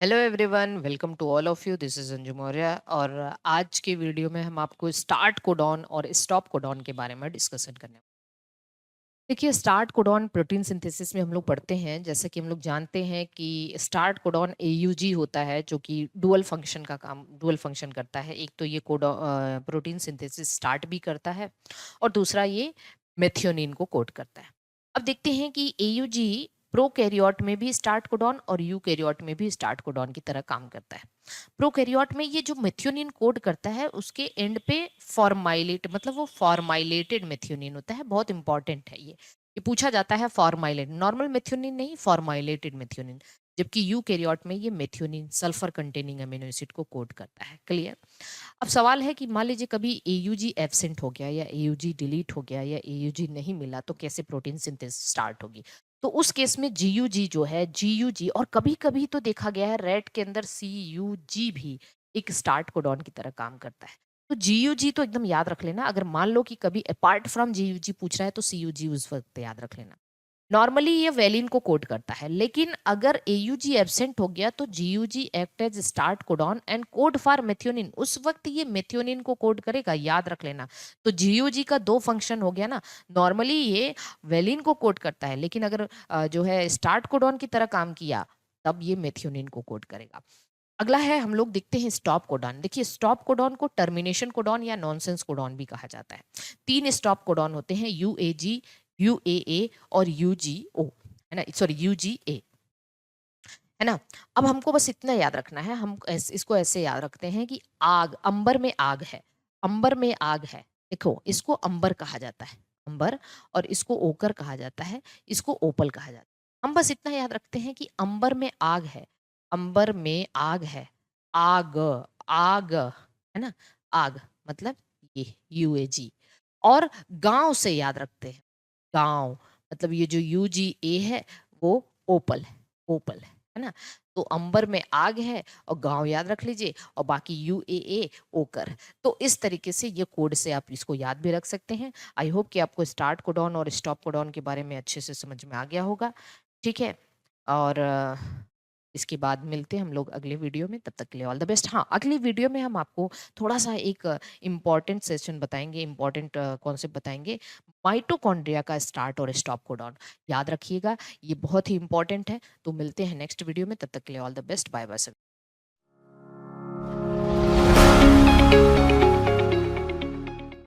Hello everyone, welcome to all of you. This is Anju Maurya और आज के वीडियो में हम आपको स्टार्ट कोडॉन और स्टॉप कोडॉन के बारे में डिस्कशन करने वाले हैं। देखिए, स्टार्ट कोडॉन प्रोटीन सिंथेसिस में हम लोग पढ़ते हैं। जैसे कि हम लोग जानते हैं कि स्टार्ट कोडॉन एयूजी होता है, जो कि डुअल फंक्शन करता है। एक तो ये प्रोटीन सिंथेसिस स्टार्ट भी करता है और दूसरा ये मेथियोनिन को कोड करता है। अब देखते हैं कि एयूजी प्रोकैरियोट में भी स्टार्ट कोडॉन और यूकैरियोट में भी स्टार्ट कोडॉन की तरह काम करता है। प्रोकैरियोट में ये जो मेथियोनिन कोड करता है, उसके एंड पे फॉर्माइलेट मतलब वो फॉर्माइलेटेड मेथियोनिन होता है। बहुत इंपॉर्टेंट है ये पूछा जाता है। फॉर्माइलेट नॉर्मल मेथियोनिन नहीं, फॉर्माइलेटेड मेथियोनिन। जबकि यूकैरियोट में ये methionine sulphur containing amino acid को कोड करता है। क्लियर। अब सवाल है कि मान लीजिए कभी एयूजी एब्सेंट हो गया या एयूजी डिलीट हो गया या एयूजी नहीं मिला, तो कैसे प्रोटीन सिंथेसिस स्टार्ट होगी। तो उस केस में जीयूजी जो है, जीयूजी, और कभी कभी तो देखा गया है रेट के अंदर सीयूजी भी एक स्टार्ट कोडॉन की तरह काम करता है। तो जीयूजी तो एकदम याद रख लेना। अगर मान लो कि कभी अपार्ट फ्रॉम जीयूजी पूछ रहा है तो सीयूजी उस वक्त याद रख लेना। नॉर्मली ये वेलिन को कोड करता है, लेकिन अगर एयूजी एब्सेंट हो गया तो GUG act as start codon and code for methionine. उस वक्त ये मेथियोनिन को कोड करेगा, याद रख लेना। तो जीयूजी का दो फंक्शन हो गया ना। नॉर्मली ये वेलिन को कोड करता है, लेकिन अगर जो है स्टार्ट कोडॉन की तरह काम किया, तब ये मेथियोनिन को कोड करेगा। अगला है, हम लोग देखते हैं स्टॉप कोडॉन। देखिए, स्टॉप कोडॉन को टर्मिनेशन कोडॉन या नॉनसेंस कोडॉन भी कहा जाता है। तीन स्टॉप कोडॉन होते हैं, यूएजी, यूएए और यूजीओ, है ना, सॉरी यूजीए, है ना। अब हमको बस इतना याद रखना है। हम इसको ऐसे याद रखते हैं कि आग, अंबर में आग है, अंबर में आग है। देखो, इसको अंबर कहा जाता है, अंबर। और इसको ओकर कहा जाता है, इसको ओपल कहा जाता है। हम बस इतना याद रखते हैं कि अंबर में आग है, अंबर में आग है, आग, आग, है ना। आग मतलब ये यूएजी। और गांव से याद रखते हैं, गांव मतलब ये जो यूजीए है वो ओपल है, ओपल है ना। तो अंबर में आग है और गांव याद रख लीजिए, और बाकी यूएए ओकर। तो इस तरीके से ये कोड से आप इसको याद भी रख सकते हैं। आई होप कि आपको स्टार्ट कोडॉन और स्टॉप कोडॉन के बारे में अच्छे से समझ में आ गया होगा। ठीक है। और इसके बाद मिलते हैं हम लोग अगले वीडियो में। तब तक के लिए ऑल द बेस्ट। हाँ, अगली वीडियो में हम आपको थोड़ा सा एक इम्पॉर्टेंट सेशन बताएंगे, इम्पॉर्टेंट कॉन्सेप्ट बताएंगे, माइटोकॉन्ड्रिया का स्टार्ट और स्टॉप कोडॉन। याद रखिएगा, ये बहुत ही इंपॉर्टेंट है। तो मिलते हैं नेक्स्ट वीडियो में। तब तक के लिए all the best. Bye bye सभी।